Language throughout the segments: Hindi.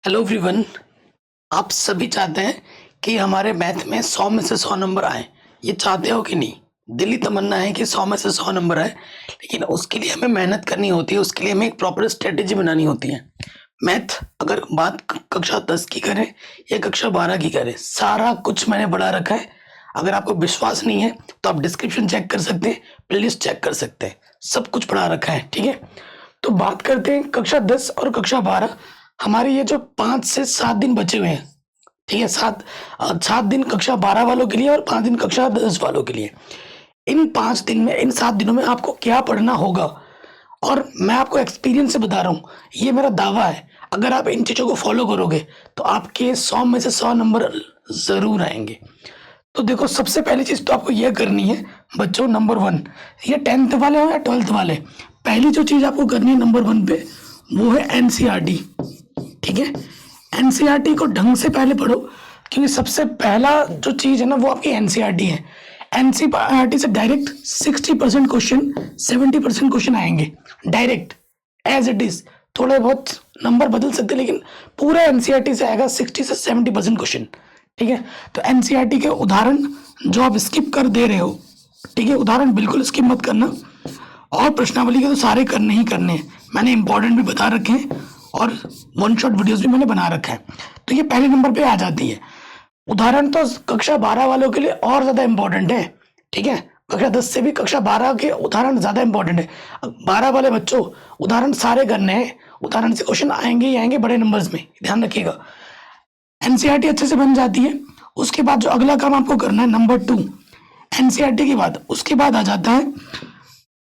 Hello everyone. आप सभी चाहते हैं कि हमारे मैथ में 100 में से 100 नंबर आए। ये चाहते हो कि नहीं? दिली तमन्ना है कि 100 में से 100 नंबर आए, लेकिन उसके लिए हमें मेहनत करनी होती है। उसके लिए हमें एक प्रॉपर स्ट्रेटेजी बनानी होती है। मैथ अगर बात कक्षा 10 की करें या कक्षा 12 की करें, सारा कुछ मैंने पढ़ा रखा है। अगर आपको विश्वास नहीं है तो आप डिस्क्रिप्शन चेक कर सकते हैं, प्लेलिस्ट चेक कर सकते हैं, सब कुछ पढ़ा रखा है। ठीक है, तो बात करते हैं कक्षा 10 और कक्षा 12। हमारे ये जो 5 से 7 दिन बचे हुए हैं, ठीक है, 7 दिन कक्षा 12 वालों के लिए और 5 दिन कक्षा 10 वालों के लिए। इन 5 दिन में, इन 7 दिनों में आपको क्या पढ़ना होगा, और मैं आपको एक्सपीरियंस से बता रहा हूँ, ये मेरा दावा है। अगर आप इन चीज़ों को फॉलो करोगे तो आपके 100 में से 100 नंबर ज़रूर आएंगे। तो देखो, सबसे पहली चीज़ तो आपको यह करनी है बच्चों, नंबर 1, ये 10th वाले हो या 12th वाले, पहली जो चीज़ आपको करनी है नंबर 1 पे, वो है एनसीईआरटी। ठीक है, एनसीईआरटी को ढंग से पहले पढ़ो, क्योंकि सबसे पहला जो चीज़ है ना, वो आपकी एनसीईआरटी है। एनसीईआरटी से डायरेक्ट 60% क्वेश्चन, 70% क्वेश्चन आएंगे डायरेक्ट, एज इट इज। थोड़े बहुत नंबर बदल सकते हैं, लेकिन पूरा एनसीईआरटी से आएगा 60 से 70% क्वेश्चन। ठीक है, तो एनसीईआरटी के उदाहरण जो आप स्किप कर दे रहे हो, ठीक है, उदाहरण बिल्कुल स्किप मत करना। और प्रश्नावली के तो सारे करने ही करने हैं, मैंने इंपॉर्टेंट भी बता रखे हैं और वन शॉट वीडियोस भी मैंने बना रखा है। तो ये पहले नंबर पे आ जाती है। उदाहरण तो कक्षा 12 वालों के लिए और ज़्यादा इंपॉर्टेंट है। ठीक है, कक्षा 10 से भी कक्षा 12 के उदाहरण ज़्यादा इंपॉर्टेंट है। 12 वाले बच्चों, उदाहरण सारे करने हैं, उदाहरण से क्वेश्चन आएंगे ही आएंगे बड़े नंबर्स में, ध्यान रखिएगा। एनसीईआरटी अच्छे से बन जाती है। उसके बाद जो अगला काम आपको करना है, नंबर 2, एनसीईआरटी के बाद उसके बाद आ जाता है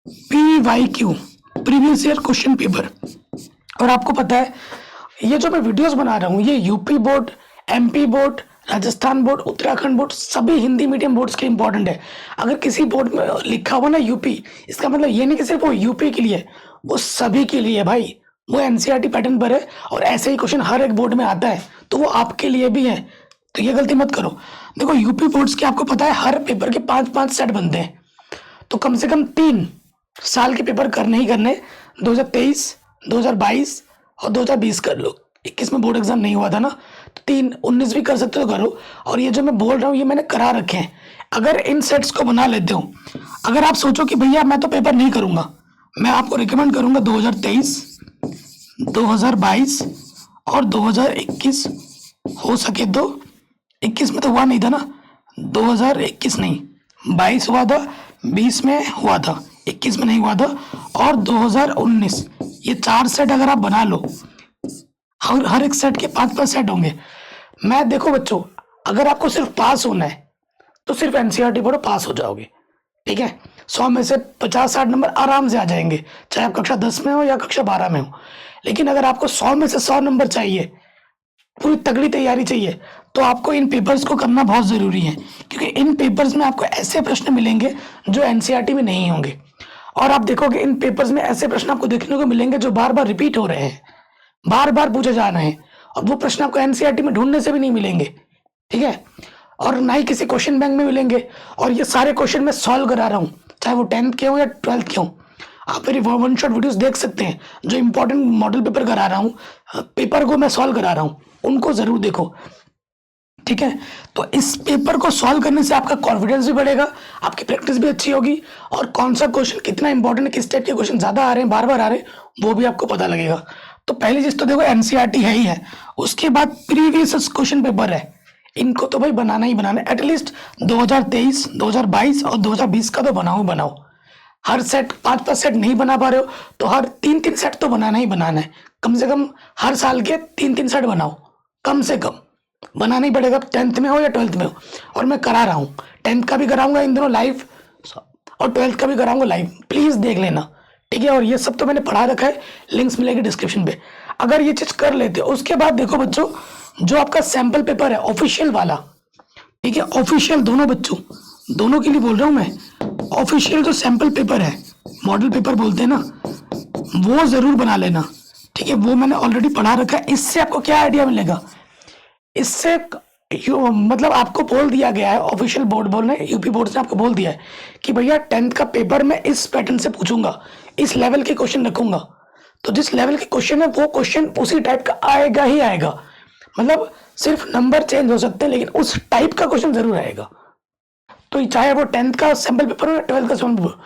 PYQ, previous year question paper. और आपको पता है, ये जो मैं वीडियोस बना रहा हूँ, ये UP board, MP board, Rajasthan board, Uttarakhand board, सभी हिंदी मीडियम बोर्ड्स के इंपॉर्टेंट है। अगर किसी बोर्ड में लिखा हुआ ना यूपी, इसका मतलब ये नहीं कि सिर्फ वो यूपी के लिए, वो सभी के लिए है भाई। वो एनसीईआरटी पैटर्न पर है और ऐसे ही क्वेश्चन हर एक बोर्ड में आता है, तो वो आपके लिए भी है। तो ये गलती मत करो। देखो, यूपी बोर्ड्स के आपको पता है हर पेपर के 5-5 सेट बनते हैं, तो कम से कम 3 साल के पेपर करने ही करने। 2023, 2022 और 2020 कर लो। 21 में बोर्ड एग्जाम नहीं हुआ था ना, तो 19 भी कर सकते हो तो करो। और ये जो मैं बोल रहा हूँ, ये मैंने करा रखे हैं। अगर इन सेट्स को बना लेते हो, अगर आप सोचो कि भैया मैं तो पेपर नहीं करूंगा, मैं आपको रिकमेंड करूंगा 2023, 2022 और 2021। हो सके तो 21 में तो हुआ नहीं था ना, 2021 नहीं, 22 हुआ था, 20 में हुआ था, 21 में नहीं हुआ था, और 2019। ये 4 सेट अगर आप बना लो, हर एक सेट के 5-5 सेट होंगे। मैं, देखो बच्चों, अगर आपको सिर्फ पास होना है तो सिर्फ एनसीईआरटी पढ़ो, पास हो जाओगे। ठीक है, 100 में से 50-60 नंबर आराम से आ जाएंगे, चाहे आप कक्षा 10 में हो या कक्षा 12 में हो। लेकिन अगर आपको 100 में से 100 नंबर चाहिए, पूरी तगड़ी तैयारी चाहिए, तो आपको इन पेपर्स को करना बहुत ज़रूरी है, क्योंकि इन पेपर्स में आपको ऐसे प्रश्न मिलेंगे जो एनसीईआरटी में नहीं होंगे। और आप देखोगे इन पेपर्स में ऐसे प्रश्न आपको देखने को मिलेंगे जो बार बार रिपीट हो रहे हैं, बार बार पूछे जा रहे हैं, और वो प्रश्न आपको एनसीईआरटी में ढूंढने से भी नहीं मिलेंगे। ठीक है, और ना ही किसी क्वेश्चन बैंक में मिलेंगे। और ये सारे क्वेश्चन मैं सॉल्व करा रहा हूँ, चाहे वो 10th के हो या 12th के हो। आप मेरी वन शॉट वीडियोस देख सकते हैं, जो इंपॉर्टेंट मॉडल पेपर करा रहा हूँ, पेपर को मैं सॉल्व करा रहा हूँ, उनको जरूर देखो। ठीक है, तो इस पेपर को सॉल्व करने से आपका कॉन्फिडेंस भी बढ़ेगा, आपकी प्रैक्टिस भी अच्छी होगी, और कौन सा क्वेश्चन कितना इंपॉर्टेंट है, किस टाइप के क्वेश्चन ज्यादा आ रहे हैं, बार बार आ रहे हैं, वो भी आपको पता लगेगा। तो पहली चीज तो देखो, एनसीईआरटी है ही है। उसके बाद प्रीवियस क्वेश्चन पेपर है, इनको तो भाई बनाना ही बनाना है। एटलीस्ट 2023, 2022 और 2020 का तो बनाओ। हर सेट 5-5 सेट नहीं बना पा रहे हो तो हर 3-3 सेट तो बनाना ही बनाना है। कम से कम हर साल के 3-3 सेट बनाओ, कम से कम बनाना ही पड़ेगा, 10th में हो या 12th में हो। और मैं करा रहा हूँ, 10th का भी कराऊंगा इन दिनों लाइव, और 12th का भी कराऊंगा लाइव, प्लीज देख लेना। ठीक है, और ये सब तो मैंने पढ़ा रखा है, लिंक्स मिलेगी डिस्क्रिप्शन पे। अगर ये चीज कर लेते हो, उसके बाद देखो बच्चों, जो आपका सैंपल पेपर है ऑफिशियल वाला, ठीक है, ऑफिशियल दोनों बच्चों, दोनों के लिए बोल रहा हूँ मैं, ऑफिशियल जो सैंपल पेपर है, मॉडल पेपर बोलते हैं ना, वो जरूर बना लेना। ठीक है, वो मैंने ऑलरेडी पढ़ा रखा है। इससे आपको क्या आइडिया मिलेगा, इससे मतलब आपको बोल दिया गया है, ऑफिशियल बोर्ड बोल रहे हैं, यूपी बोर्ड ने आपको बोल दिया है कि भैया 10th का पेपर मैं इस पैटर्न से पूछूंगा, इस लेवल के क्वेश्चन रखूंगा। तो जिस लेवल के क्वेश्चन है वो क्वेश्चन उसी टाइप का आएगा ही आएगा। मतलब सिर्फ नंबर चेंज हो सकते हैं लेकिन उस टाइप का क्वेश्चन जरूर आएगा। तो चाहे वो 10th का सैंपल पेपर हो या 12th का सैंपल पेपर,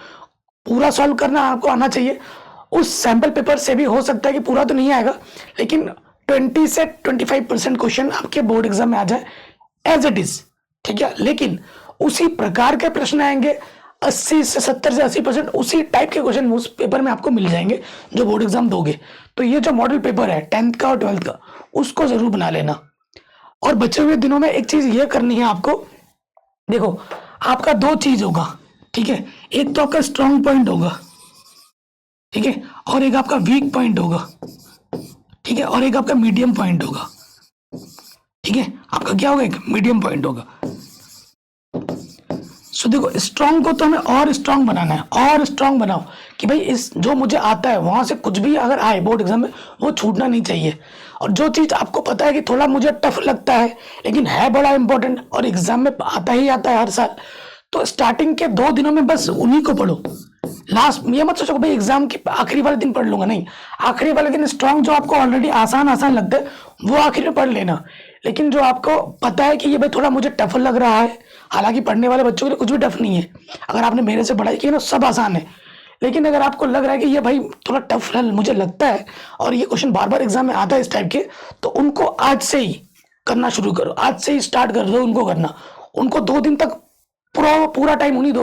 पूरा सॉल्व करना आपको आना चाहिए। उस सैंपल पेपर से भी हो सकता है कि पूरा तो नहीं आएगा लेकिन 20 से 25% क्वेश्चन आपके बोर्ड एग्जाम में आ जाए एज इट इज, ठीक है। लेकिन उसी प्रकार के प्रश्न आएंगे, 80 से 70 से 80% उसी टाइप के क्वेश्चन उस पेपर में आपको मिल जाएंगे जो बोर्ड एग्जाम दोगे। तो ये जो मॉडल पेपर है 10th का और 12th का, उसको जरूर बना लेना। और बचे हुए दिनों में एक चीज ये करनी है आपको, देखो आपका दो चीज होगा, ठीक है। एक तो आपका स्ट्रॉन्ग पॉइंट होगा, ठीक है, और एक आपका वीक पॉइंट होगा, ठीक है, और एक आपका मीडियम पॉइंट होगा, ठीक है। आपका क्या होगा, एक मीडियम पॉइंट होगा। सो देखो स्ट्रॉन्ग को तो हमें और स्ट्रॉन्ग बनाना है, और स्ट्रॉन्ग बनाओ कि भाई इस जो मुझे आता है वहां से कुछ भी अगर आए बोर्ड एग्जाम में वो छूटना नहीं चाहिए। और जो चीज आपको पता है कि थोड़ा मुझे टफ लगता है लेकिन है बड़ा इंपॉर्टेंट और एग्जाम में आता ही आता है हर साल, तो स्टार्टिंग के 2 दिनों में बस उन्हीं को पढ़ो। लास्ट ये मत सोचो भाई एग्जाम के आखिरी वाले दिन पढ़ लूंगा, नहीं। आखिरी वाले दिन स्ट्रॉन्ग जो आपको ऑलरेडी आसान आसान लगता है वो आखिर में पढ़ लेना। लेकिन जो आपको पता है कि ये भाई थोड़ा मुझे टफ लग रहा है, हालांकि पढ़ने वाले बच्चों के लिए कुछ भी टफ नहीं है, अगर आपने मेरे से पढ़ाई की है ना सब आसान है। लेकिन अगर आपको लग रहा है कि ये भाई थोड़ा टफ मुझे लगता है और ये क्वेश्चन बार बार एग्जाम में आता है इस टाइप के, तो उनको आज से ही करना शुरू करो, आज से ही स्टार्ट कर दो उनको करना। उनको 2 दिन तक पूरा पूरा टाइम उन्हीं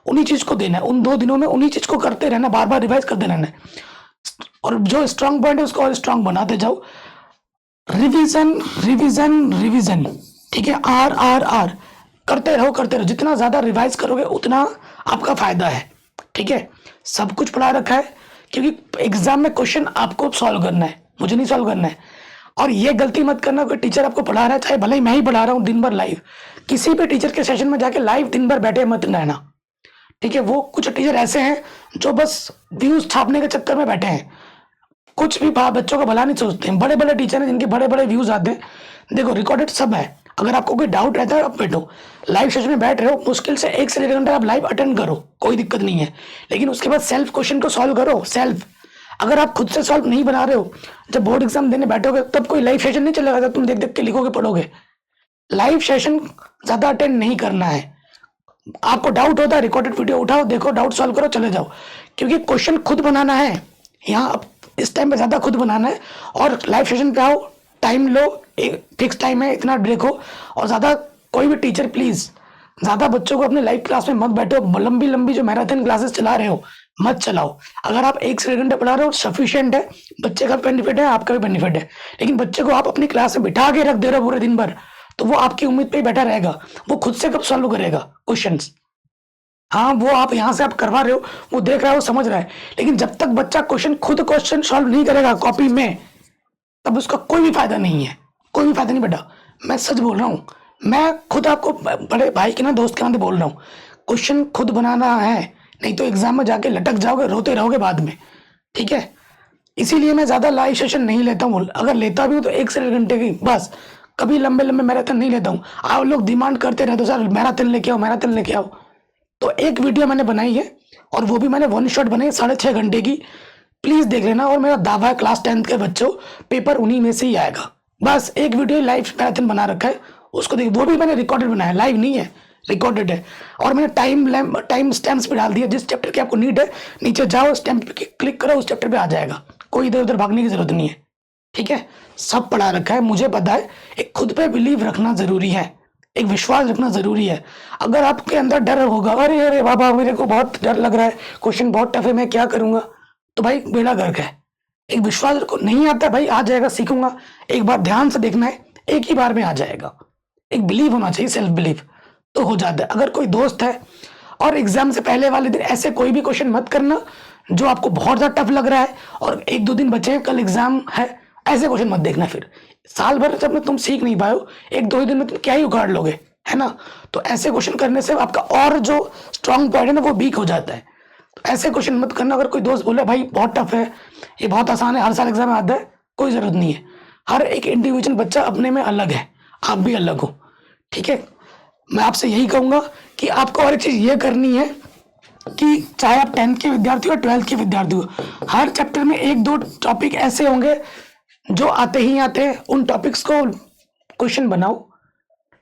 उन्हीं चीज को देना है। उन 2 दिनों में उन्हीं चीज को करते रहना, बार बार रिवाइज करते रहना है। और जो स्ट्रांग पॉइंट है उसको और स्ट्रांग बनाते जाओ। रिवीजन रिवीजन रिवीजन, ठीक है, आर आर आर करते रहो करते रहो। जितना ज्यादा रिवाइज करोगे उतना आपका फायदा है, ठीक है। सब कुछ पढ़ा रखा है क्योंकि एग्जाम में क्वेश्चन आपको सॉल्व करना है, मुझे नहीं सॉल्व करना है। और ये गलती मत करना, कोई टीचर आपको पढ़ा रहा है, चाहे भले ही मैं ही पढ़ा रहा हूँ दिन भर लाइव, किसी भी टीचर के सेशन में जाके लाइव दिन भर बैठे मत रहना, ठीक है। वो कुछ टीचर ऐसे हैं जो बस व्यूज छापने के चक्कर में बैठे हैं, कुछ भी बच्चों का भला नहीं सोचते हैं। बड़े बड़े टीचर हैं जिनके बड़े बड़े व्यूज आते हैं, देखो रिकॉर्डेड सब है। अगर आपको कोई डाउट रहता है आप बैठो, लाइव सेशन में बैठ रहे हो, मुश्किल से 1 से 1.5 घंटा आप लाइव अटेंड करो, कोई दिक्कत नहीं है। लेकिन उसके बाद सेल्फ क्वेश्चन को सॉल्व करो, सेल्फ। अगर आप खुद से सॉल्व नहीं बना रहे हो, जब बोर्ड एग्जाम देने बैठोगे तब कोई लाइव सेशन नहीं चलेगा, जब तुम देख देख के लिखोगे पढ़ोगे। लाइव सेशन ज्यादा अटेंड नहीं करना है। आपको डाउट होता है, रिकॉर्डेड वीडियो उठाओ, देखो, डाउट सॉल्व करो, चले जाओ। क्योंकि क्वेश्चन खुद बनाना है यहाँ, इस टाइम पे ज्यादा खुद बनाना है। और लाइव सेशन पे आओ, टाइम लो, एक फिक्स टाइम है, इतना देखो। और ज्यादा कोई भी टीचर प्लीज ज्यादा बच्चों को अपने लाइव क्लास में मत बैठो, लंबी लंबी जो मैराथन क्लासेस चला रहे हो मत चलाओ। अगर आप 1 से 1.5 घंटे पढ़ा रहे हो सफिशिएंट है, बच्चे का बेनिफिट है, आपका भी बेनिफिट है। लेकिन बच्चे को आप अपनी क्लास में बिठा के रख दे रहे हो पूरे दिन भर, तो वो आपकी उम्मीद पे ही बैठा रहेगा, वो खुद से कब सॉल्व करेगा क्वेश्चंस। हाँ, वो आप यहाँ से आप करवा रहे हो, वो देख रहा है, वो समझ रहा है, लेकिन जब तक बच्चा खुद क्वेश्चन सॉल्व नहीं करेगा कॉपी में, तब उसका कोई भी फायदा नहीं है, कोई भी फायदा नहीं बेटा। मैं सच बोल रहा हूँ, मैं खुद आपको बड़े भाई के ना, दोस्त के नाते बोल रहा हूँ, क्वेश्चन खुद बनाना है, नहीं तो एग्जाम में जाके लटक जाओगे, रोते रहोगे बाद में, ठीक है। इसीलिए मैं ज्यादा लाइव सेशन नहीं लेता हूँ, अगर लेता भी हूँ तो 1 से 1.5 घंटे की बस, कभी लंबे लंबे मैराथन नहीं लेता हूँ। आप लोग डिमांड करते रहते हो सर मैराथन लेके आओ, मैराथन लेके आओ, तो एक वीडियो मैंने बनाई है और वो भी मैंने 1 शॉट बनाई 6.5 घंटे की, प्लीज देख लेना। और मेरा दावा है क्लास 10th के बच्चों पेपर उन्हीं में से ही आएगा। बस एक वीडियो लाइव मैराथन बना रखा है, उसको देख, वो भी मैंने रिकॉर्डेड बनाया, लाइव नहीं है, रिकॉर्डेड है। और मैंने टाइम स्टैम्प्स भी डाल दिया, जिस चैप्टर की आपको नीड है नीचे जाओ, स्टैम्प क्लिक करो, उस चैप्टर पे आ जाएगा, कोई इधर उधर भागने की जरूरत नहीं है, ठीक है। सब पढ़ा रखा है, मुझे पता है। एक खुद पे बिलीव रखना जरूरी है, एक विश्वास रखना जरूरी है। अगर आपके अंदर डर होगा, अरे अरे बाबा मेरे को बहुत डर लग रहा है, क्वेश्चन बहुत टफ है, मैं क्या करूंगा, तो भाई बेड़ा गर्क है। एक विश्वास रखो, नहीं आता भाई आ जाएगा, सीखूंगा, एक बार ध्यान से देखना है, एक ही बार में आ जाएगा। एक बिलीव होना चाहिए, सेल्फ बिलीव, तो हो जाता है। अगर कोई दोस्त है, और एग्जाम से पहले वाले दिन ऐसे कोई भी क्वेश्चन मत करना जो आपको बहुत ज्यादा टफ लग रहा है और 1-2 दिन बचे हैं, कल एग्जाम है, ऐसे क्वेश्चन मत देखना। फिर साल भर जब तुम सीख नहीं पाए हो, 1-2 दिन में तुम क्या ही उखाड़ लोगे, है ना। तो ऐसे क्वेश्चन करने से आपका और जो स्ट्रॉन्ग पॉइंट है ना वो वीक हो जाता है। तो ऐसे क्वेश्चन मत करना। अगर कोई दोस्त बोले भाई बहुत टफ है, ये बहुत आसान है, हर साल एग्जाम में आता है, कोई जरूरत नहीं है। हर एक इंडिविजुअल बच्चा अपने में अलग है, आप भी अलग हो, ठीक है। मैं आपसे यही कहूंगा कि आपको और एक चीज ये करनी है कि चाहे आप 10th के विद्यार्थी हो 12th के विद्यार्थी हो, हर चैप्टर में एक दो टॉपिक ऐसे होंगे जो आते ही आते हैं। उन टॉपिक्स को क्वेश्चन बनाओ,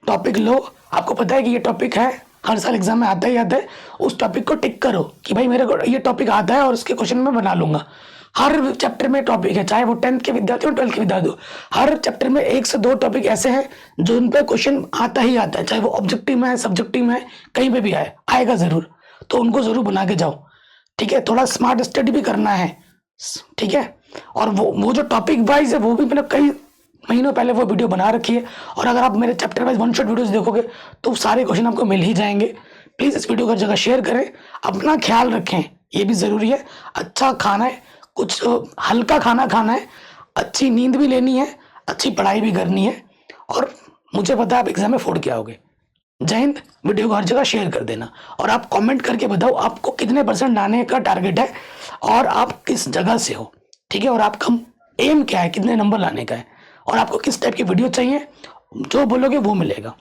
टॉपिक लो, आपको पता है कि ये टॉपिक है, हर साल एग्जाम में आता ही आता है, उस टॉपिक को टिक करो कि भाई मेरे को ये टॉपिक आता है और उसके क्वेश्चन मैं बना लूंगा। हर चैप्टर में टॉपिक है, चाहे वो 10th के विद्यार्थी हो 12th के विद्यार्थी हो, हर चैप्टर में 1 से 2 टॉपिक ऐसे हैं जो उन पे क्वेश्चन आता ही आता है, चाहे वो ऑब्जेक्टिव में है, सब्जेक्टिव में है, कहीं पे भी आएगा जरूर, तो उनको जरूर बना के जाओ। ठीक है, थोड़ा स्मार्ट स्टडी भी करना है। ठीक है, और वो जो टॉपिक वाइज है वो भी मैंने कई महीनों पहले वो वीडियो बना रखी है, और अगर आप मेरे chapter wise one shot videos देखोगे तो सारे क्वेश्चन आपको मिल ही जाएंगे। प्लीज़ इस वीडियो को हर जगह शेयर करें, अपना ख्याल रखें, ये भी ज़रूरी है। अच्छा खाना है, कुछ हल्का खाना खाना है, अच्छी नींद भी लेनी है, अच्छी पढ़ाई भी करनी है, और मुझे पता है आप एग्जाम में फोड़ के आओगे। जय हिंद। वीडियो को हर जगह शेयर कर देना, और आप कमेंट करके बताओ आपको कितने % लाने का टारगेट है और आप किस जगह से हो। ठीक है, और आपका एम क्या है, कितने नंबर लाने का है, और आपको किस टाइप की वीडियो चाहिए, जो बोलोगे वो मिलेगा।